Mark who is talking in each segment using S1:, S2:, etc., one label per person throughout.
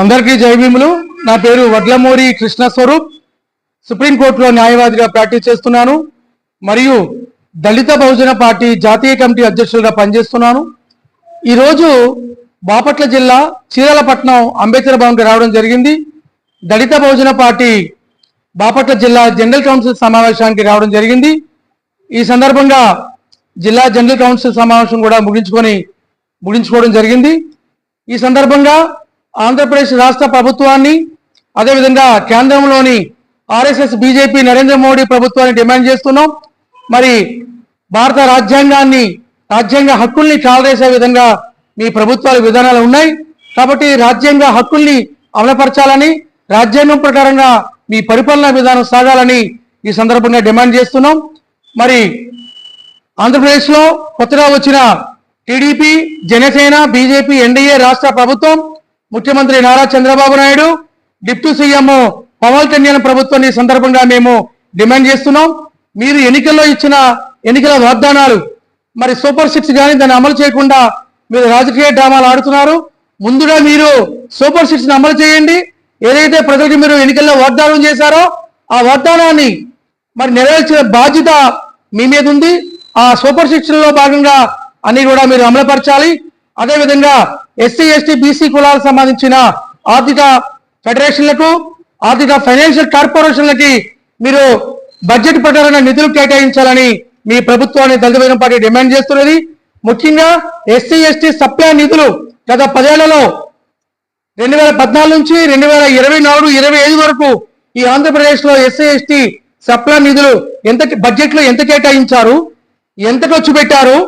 S1: అందరికీ జై భీములు. నా పేరు వడ్లమూరి కృష్ణ స్వరూప్. సుప్రీంకోర్టులో న్యాయవాదిగా ప్రాక్టీస్ చేస్తున్నాను మరియు దళిత బహుజన పార్టీ జాతీయ కమిటీ అధ్యక్షులుగా పనిచేస్తున్నాను. ఈరోజు బాపట్ల జిల్లా చీరాలపట్నం అంబేద్కర్ భవన్కి రావడం జరిగింది. దళిత బహుజన పార్టీ బాపట్ల జిల్లా జనరల్ కౌన్సిల్ సమావేశానికి రావడం జరిగింది. ఈ సందర్భంగా జిల్లా జనరల్ కౌన్సిల్ సమావేశం కూడా ముగించుకోవడం జరిగింది. ఈ సందర్భంగా ఆంధ్రప్రదేశ్ రాష్ట్ర ప్రభుత్వాన్ని, అదేవిధంగా కేంద్రంలోని ఆర్ఎస్ఎస్ బీజేపీ నరేంద్ర మోడీ ప్రభుత్వాన్ని డిమాండ్ చేస్తున్నాం. మరి భారత రాజ్యాంగ హక్కుల్ని కాలరేసే విధంగా మీ ప్రభుత్వాల విధానాలు ఉన్నాయి కాబట్టి రాజ్యాంగ హక్కుల్ని అమలుపరచాలని, రాజ్యాంగం ప్రకారంగా మీ పరిపాలనా విధానం సాగాలని ఈ సందర్భంగా డిమాండ్ చేస్తున్నాం. మరి ఆంధ్రప్రదేశ్లో కొత్తగా వచ్చిన టీడీపీ, జనసేన, బీజేపీ, ఎన్డీఏ రాష్ట్ర ప్రభుత్వం, ముఖ్యమంత్రి నారా చంద్రబాబు నాయుడు, డిప్యూటీ సీఎం పవన్ కళ్యాణ్ ప్రభుత్వాన్ని సందర్భంగా మేము డిమాండ్ చేస్తున్నాం. మీరు ఎన్నికల్లో ఇచ్చిన ఎన్నికల వాగ్దానాలు మరి సూపర్ 6 కానీ దాన్ని అమలు చేయకుండా మీరు రాజకీయ డ్రామాలు ఆడుతున్నారు. ముందుగా మీరు సూపర్ 6ని అమలు చేయండి. ఏదైతే ప్రజలకు మీరు ఎన్నికల్లో వాగ్దానం చేశారో ఆ వాగ్దానాన్ని మరి నెరవేర్చిన బాధ్యత మీ మీద ఉంది. ఆ సూపర్ 6లో భాగంగా అన్ని కూడా మీరు అమలుపరచాలి. అదేవిధంగా ఎస్సీ, ఎస్టీ, బీసీ కులాలకు సంబంధించిన ఆర్థిక ఫెడరేషన్లకు, ఆర్థిక ఫైనాన్షియల్ కార్పొరేషన్లకి మీరు బడ్జెట్ ప్రకారంగా నిధులు కేటాయించాలని మీ ప్రభుత్వాన్ని దళిత బహుజన పార్టీ డిమాండ్ చేస్తున్నది. ముఖ్యంగా ఎస్సీ, ఎస్టీ సప్లై నిధులు గత 10 ఏళ్లలో 2014 నుంచి 2024-25 వరకు ఈ ఆంధ్రప్రదేశ్లో ఎస్సీ, ఎస్టీ సప్లై నిధులు బడ్జెట్లో ఎంత కేటాయించారు, ఎంత ఖర్చు పెట్టారు,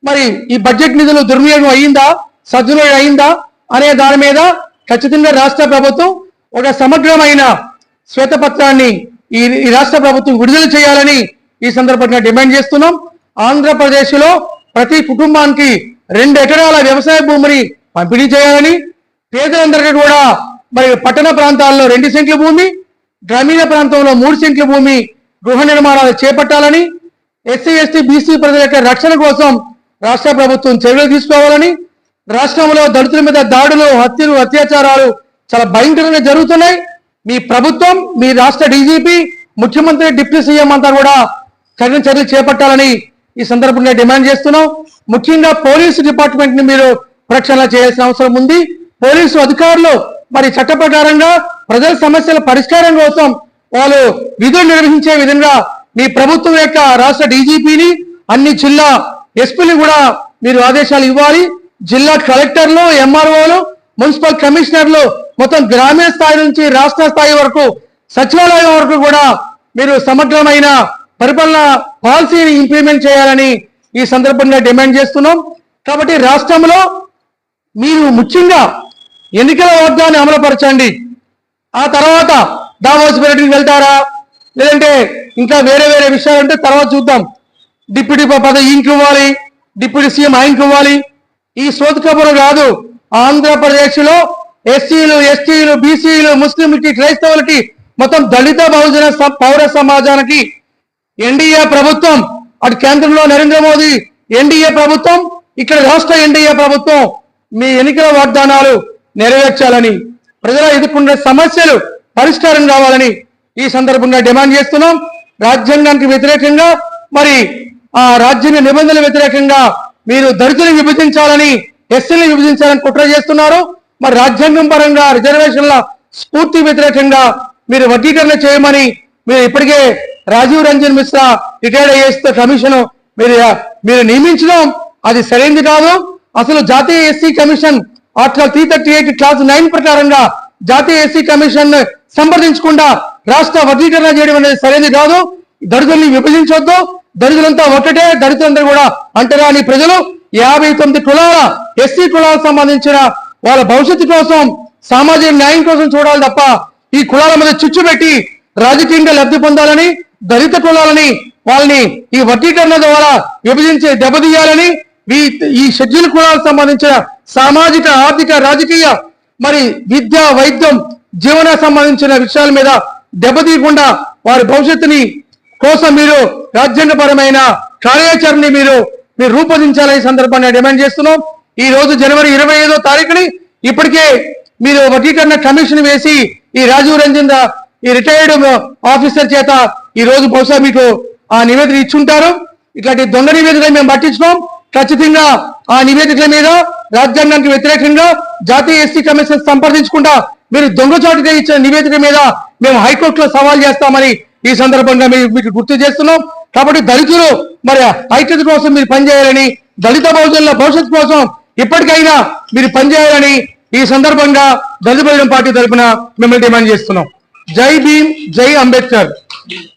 S1: మరి ఈ బడ్జెట్ నిధులు దుర్వినియోగం అయ్యిందా, సద్వినియోగం అయిందా అనే దాని మీద ఖచ్చితంగా రాష్ట్ర ప్రభుత్వం ఒక సమగ్రమైన శ్వేతపత్రాన్ని ఈ రాష్ట్ర ప్రభుత్వం విడుదల చేయాలని ఈ సందర్భంగా డిమాండ్ చేస్తున్నాం. ఆంధ్రప్రదేశ్లో ప్రతి కుటుంబానికి 2 ఎకరాల వ్యవసాయ భూమిని పంపిణీ చేయాలని, పేదలందరికీ కూడా మరి పట్టణ ప్రాంతాల్లో 2 సెంట్ల భూమి, గ్రామీణ ప్రాంతంలో 3 సెంట్ల భూమి గృహ నిర్మాణాలు చేపట్టాలని, ఎస్సీ, ఎస్టీ, బీసీ ప్రజల యొక్క రక్షణ కోసం రాష్ట్ర ప్రభుత్వం చర్యలు తీసుకోవాలని, రాష్ట్రంలో దళితుల మీద దాడులు, హత్యలు, అత్యాచారాలు చాలా భయంకరంగా జరుగుతున్నాయి. మీ ప్రభుత్వం, మీ రాష్ట్ర డీజీపీ, ముఖ్యమంత్రి, డిప్యూటీ సీఎం అంతా కూడా కఠిన చర్యలు చేపట్టాలని ఈ సందర్భంగా డిమాండ్ చేస్తున్నాం. ముఖ్యంగా పోలీసు డిపార్ట్మెంట్ ని మీరు ప్రక్షాళన చేయాల్సిన అవసరం ఉంది. పోలీసు అధికారులు మరి చట్ట ప్రకారంగా ప్రజల సమస్యల పరిష్కారం కోసం వాళ్ళు విధులు నిర్వహించే విధంగా మీ ప్రభుత్వం యొక్క రాష్ట్ర డీజీపీని, అన్ని జిల్లా ఎస్పీని కూడా మీరు ఆదేశాలు ఇవ్వాలి. జిల్లా కలెక్టర్లు, ఎంఆర్ఓలు, మున్సిపల్ కమిషనర్లు మొత్తం గ్రామీణ స్థాయి నుంచి రాష్ట్ర స్థాయి వరకు, సచివాలయం వరకు కూడా మీరు సమగ్రమైన పరిపాలన పాలసీని ఇంప్లిమెంట్ చేయాలని ఈ సందర్భంగా డిమాండ్ చేస్తున్నాం. కాబట్టి రాష్ట్రంలో మీరు ముఖ్యంగా ఎన్నికల వాగ్దానాన్ని అమలుపరచండి. ఆ తర్వాత దావోస్ పర్యటనకి వెళ్తారా, లేదంటే ఇంకా వేరే విషయాలంటే తర్వాత చూద్దాం. డిప్యూటీ పదవి ఈయనకి ఇవ్వాలి, డిప్యూటీ సీఎం ఆయనకి ఇవ్వాలి. ఈ సోదకపురం కాదు. ఆంధ్రప్రదేశ్లో ఎస్సీలు, ఎస్టీలు, బీసీలు, ముస్లింలకి, క్రైస్తవులకి, మొత్తం దళిత బహుజన పౌర సమాజానికి ఎన్డీఏ ప్రభుత్వం, అటు కేంద్రంలో నరేంద్ర మోదీ ఎన్డీఏ ప్రభుత్వం, ఇక్కడ రాష్ట్ర ఎన్డీఏ ప్రభుత్వం మీ ఎన్నికల వాగ్దానాలు నెరవేర్చాలని, ప్రజలు ఎదుర్కొన్న సమస్యలు పరిష్కారం కావాలని ఈ సందర్భంగా డిమాండ్ చేస్తున్నాం. రాజ్యాంగానికి వ్యతిరేకంగా మరి ఆ రాజ్యాంగ నిబంధనల వ్యతిరేకంగా మీరు దళితులను విభజించాలని, ఎస్సీలను విభజించాలని కుట్ర చేస్తున్నారు. మరి రాజ్యాంగం పరంగా రిజర్వేషన్ల స్ఫూర్తి వ్యతిరేకంగా మీరు వర్గీకరణ చేయమని మీరు ఇప్పటికే Rajiv Ranjan Mishra retired IAS commission మీరు నియమించడం అది సరైనది కాదు. అసలు జాతీయ ఎస్సీ కమిషన్ ఆర్టికల్ 338 క్లాస్ 9 ప్రకారంగా జాతీయ ఎస్సీ కమిషన్ సంప్రదించకుండా రాష్ట్ర వర్గీకరణ చేయడం అనేది సరైనది కాదు. దళితుల్ని విభజించొద్దు. దళితులంతా ఒకటే, దళితులందరూ కూడా అంటరాని ప్రజలు. 59 కులాల ఎస్సీ కులాలకు సంబంధించిన వాళ్ళ భవిష్యత్తు కోసం, సామాజిక న్యాయం కోసం చూడాలి తప్ప ఈ కులాల మీద చిచ్చు పెట్టి రాజకీయంగా లబ్ధి పొందాలని, దళిత కులాలని వాళ్ళని ఈ వర్గీకరణ ద్వారా విభజించి దెబ్బతీయాలని, ఈ షెడ్యూల్ కులాలకు సంబంధించిన సామాజిక, ఆర్థిక, రాజకీయ, మరి విద్య, వైద్యం, జీవన సంబంధించిన విషయాల మీద దెబ్బతీయకుండా వారి భవిష్యత్తుని కోసం మీరు రాజ్యాంగపరమైన కార్యాచరణని మీరు రూపొందించాలని సందర్భాన్ని డిమాండ్ చేస్తున్నాం. ఈ రోజు జనవరి 25వ తారీఖుని ఇప్పటికే మీరు వర్గీకరణ కమిషన్ వేసి ఈ రాజీవ్ రంజన్ ఈ రిటైర్డ్ ఆఫీసర్ చేత ఈ రోజు బహుశా మీకు ఆ నివేదిక ఇచ్చుంటారు. ఇట్లాంటి దొంగ నివేదికలు మేము పట్టించుకోం. ఖచ్చితంగా ఆ నివేదికల మీద రాజ్యాంగానికి వ్యతిరేకంగా జాతీయ ఎస్సీ కమిషన్ సంప్రదించకుండా మీరు దొంగచాటుగా ఇచ్చిన నివేదిక మీద మేము హైకోర్టులో సవాల్ చేస్తామని ఈ సందర్భంగా మీకు గుర్తు చేస్తున్నాం. కాబట్టి దళితులు మరి ఐక్యత కోసం మీరు పనిచేయాలని, దళిత బహుజనుల భవిష్యత్తు కోసం ఇప్పటికైనా మీరు పనిచేయాలని ఈ సందర్భంగా దళిత బహుజన పార్టీ తరఫున మిమ్మల్ని డిమాండ్ చేస్తున్నాం. జై భీమ్, జై అంబేద్కర్.